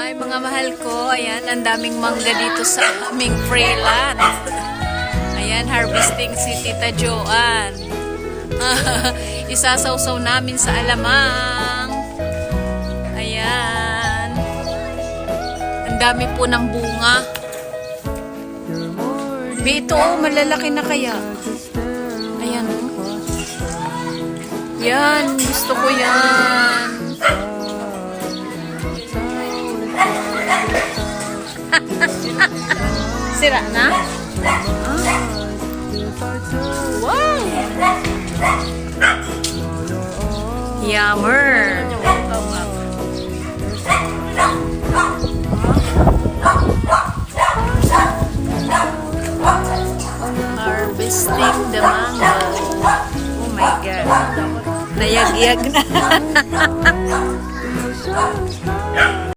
Hi mga mahal ko, ayan, ang daming mangga dito sa aming freeland. Ayan, harvesting si Tita Joanne. Isasawsaw namin sa alamang. Ayan. Ang dami po ng bunga. Ito, malalaki na kaya. Ayan. Yan, gusto ko yan. Sira na? Wow! Yummer! Harvesting the mango. Oh my God. Nayag-yag na.